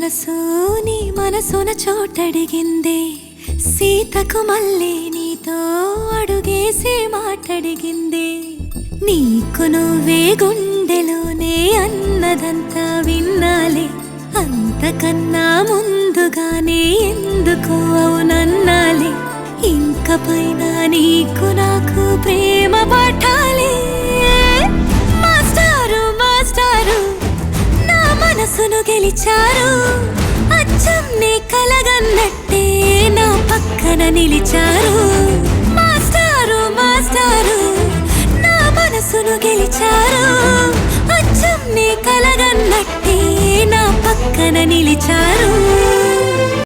మనసు నీ మనసున చోటడిగిందే సీతకు మళ్ళీ నీతో అడుగేసి మాటడిగిందే నీకు నువ్వే గుండెలోనే అన్నదంతా విన్నాలే అంతకన్నా ముందుగానే ఎందుకు అవునన్నాలే ఇంక పైన నీకు నాకు ప్రేమ పాఠాలే మాస్టారు మాస్టారు నా మనసును గెలిచారు అచ్చం నీ కలగన్నట్టే నా పక్కన నిలిచారు మాస్టారు మాస్టారు నా మనసును గెలిచారు అచ్చం నీ కలగన్నట్టే నా పక్కన నిలిచారు